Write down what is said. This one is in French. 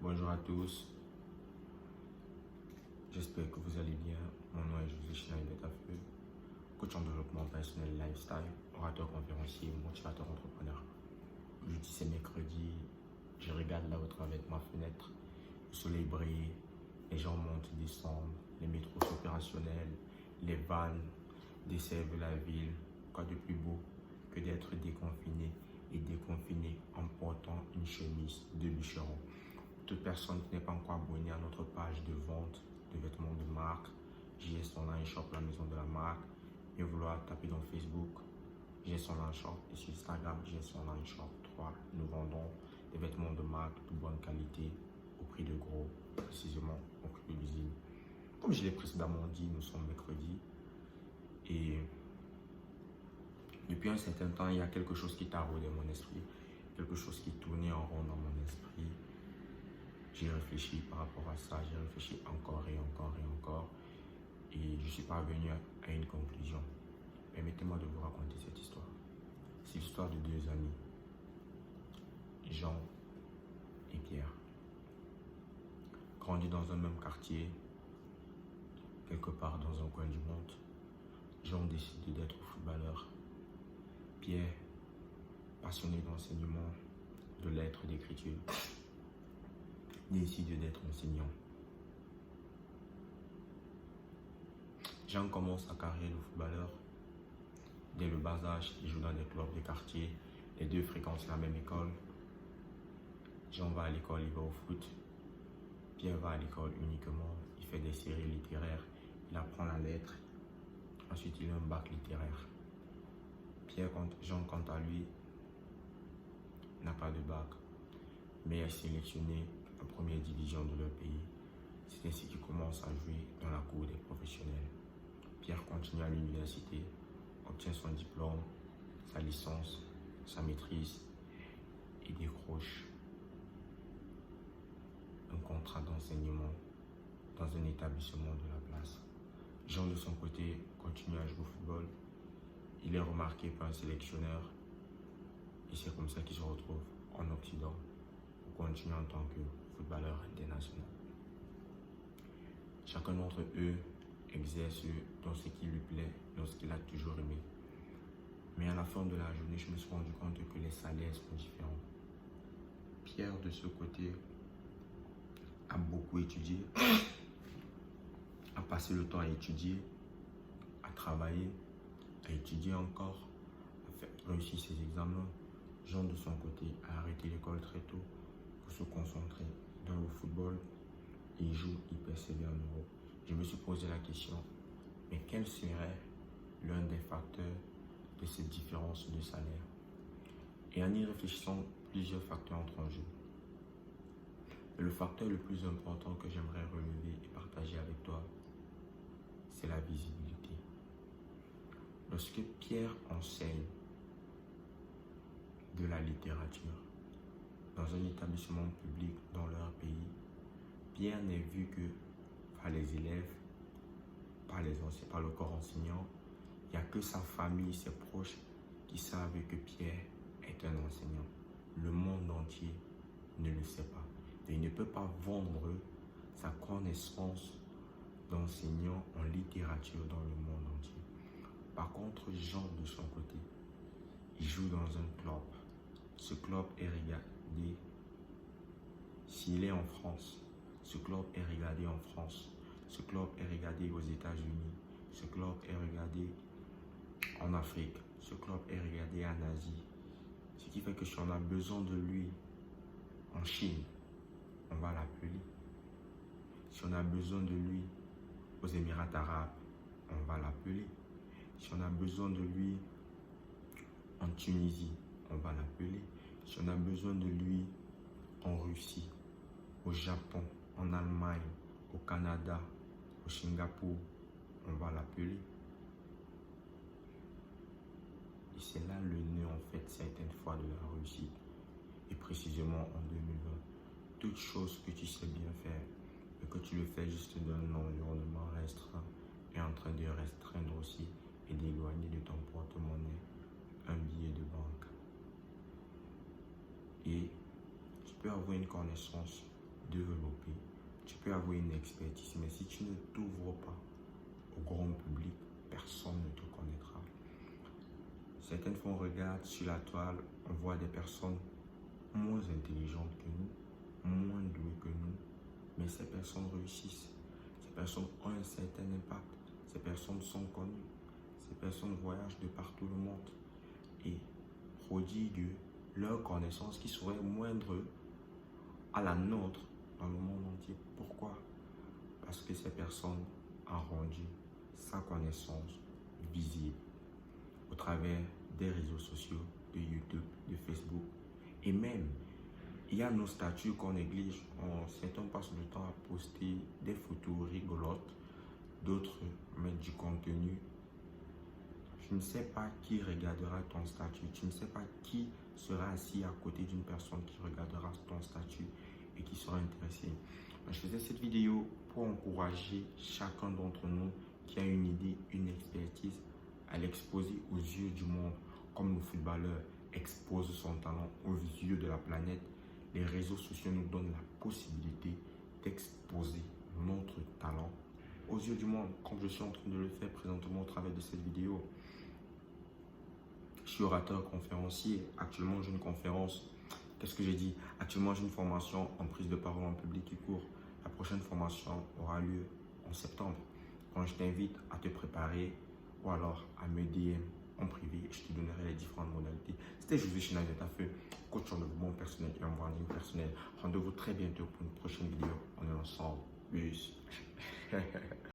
Bonjour à tous, j'espère que vous allez bien. Mon nom est José Schneider, coach en développement personnel lifestyle, orateur conférencier, motivateur entrepreneur. Aujourd'hui c'est mercredi, je regarde là au travers de ma fenêtre, le soleil brille, les gens montent, descendent, les métros sont opérationnels, les vannes desservent la ville. Quoi de plus beau que d'être déconfiné et déconfiné en portant une chemise de bûcheron. Toute personne qui n'est pas encore abonnée à notre page de vente de vêtements de marque, JS Online Shop, la maison de la marque, et vouloir taper dans Facebook, JS Online Shop, et sur Instagram, JS Online Shop 3. Nous vendons des vêtements de marque de bonne qualité au prix de gros, précisément au prix de l'usine. Comme je l'ai précédemment dit, nous sommes mercredi et depuis un certain temps, il y a quelque chose qui taraudait mon esprit, quelque chose qui tournait en rond dans mon esprit. J'ai réfléchi par rapport à ça, j'ai réfléchi encore et encore et encore et je suis parvenu à une conclusion. Permettez-moi de vous raconter cette histoire. C'est l'histoire de deux amis, Jean et Pierre. Grandis dans un même quartier, quelque part dans un coin du monde, Jean décide d'être footballeur. Pierre, passionné d'enseignement, de lettres, d'écriture, décide d'être enseignant. Jean commence sa carrière de footballeur. Dès le bas âge, il joue dans des clubs de quartier. Les deux fréquentent la même école. Jean va à l'école, il va au foot. Pierre va à l'école uniquement. Il fait des séries littéraires. Il apprend la lettre. Ensuite, il a un bac littéraire. Jean, quant à lui, n'a pas de bac, mais est sélectionné en première division de leur pays. C'est ainsi qu'il commence à jouer dans la cour des professionnels. Pierre continue à l'université, obtient son diplôme, sa licence, sa maîtrise et décroche un contrat d'enseignement dans un établissement de la place. Jean, de son côté, continue à jouer au football. Il est remarqué par un sélectionneur et c'est comme ça qu'il se retrouve en Occident pour continuer en tant que footballeur international. Chacun d'entre eux exerce dans ce qui lui plaît, dans ce qu'il a toujours aimé. Mais à la fin de la journée, je me suis rendu compte que les salaires sont différents. Pierre, de ce côté, a beaucoup étudié, a passé le temps à étudier, à travailler, à étudier encore, à réussir ses examens. Jean, de son côté, a arrêté l'école très tôt pour se concentrer dans le football. Il joue, il persévère en Europe. Je me suis posé la question, mais quel serait l'un des facteurs de cette différence de salaire? Et en y réfléchissant, plusieurs facteurs entrent en jeu. Mais le facteur le plus important que j'aimerais relever et partager avec toi, c'est la visibilité. Lorsque Pierre enseigne de la littérature dans un établissement public dans leur pays, Pierre n'est vu que par les élèves, par le corps enseignant. Il n'y a que sa famille, ses proches qui savent que Pierre est un enseignant. Le monde entier ne le sait pas. Et il ne peut pas vendre sa connaissance d'enseignant en littérature dans le monde entier. Par contre, Jean, de son côté, il joue dans un club. Ce club est regardé, s'il est en France, ce club est regardé en France. Ce club est regardé aux États-Unis. Ce club est regardé en Afrique. Ce club est regardé en Asie. Ce qui fait que si on a besoin de lui en Chine, on va l'appeler. Si on a besoin de lui aux Émirats arabes, on va l'appeler. Si on a besoin de lui en Tunisie, on va l'appeler. Si on a besoin de lui en Russie, au Japon, en Allemagne, au Canada, au Singapour, on va l'appeler. Et c'est là le nœud en fait certaines fois de la réussite. Et précisément en 2020, toute chose que tu sais bien faire et que tu le fais juste dans un environnement restreint est en train de restreindre aussi et d'éloigner de ton porte-monnaie un billet de banque. Et tu peux avoir une connaissance développer. Tu peux avoir une expertise, mais si tu ne t'ouvres pas au grand public, personne ne te connaîtra. Certaines fois, on regarde sur la toile, on voit des personnes moins intelligentes que nous, moins douées que nous, mais ces personnes réussissent. Ces personnes ont un certain impact. Ces personnes sont connues. Ces personnes voyagent de partout le monde et prodiguent leur connaissance qui serait moindre à la nôtre dans le monde entier. Pourquoi? Parce que ces personnes ont rendu sa connaissance visible au travers des réseaux sociaux, de YouTube, de Facebook. Et même, il y a nos statuts qu'on néglige. Certains passent le temps à poster des photos rigolotes, d'autres mettent du contenu. Tu ne sais pas qui regardera ton statut. Tu ne sais pas qui sera assis à côté d'une personne qui regardera ton statut et qui sera intéressé. Je faisais cette vidéo pour encourager chacun d'entre nous qui a une idée, une expertise, à l'exposer aux yeux du monde. Comme le footballeur expose son talent aux yeux de la planète, les réseaux sociaux nous donnent la possibilité d'exposer notre talent aux yeux du monde, comme je suis en train de le faire présentement au travers de cette vidéo. Je suis orateur conférencier. Actuellement, j'ai une conférence. Qu'est-ce que j'ai dit? Actuellement, j'ai une formation en prise de parole en public qui court. La prochaine formation aura lieu en septembre. Quand je t'invite à te préparer ou alors à me DM en privé, je te donnerai les différentes modalités. C'était José Schneider, coach en développement personnel et en branding personnel. Rendez-vous très bientôt pour une prochaine vidéo. On est ensemble. Plus.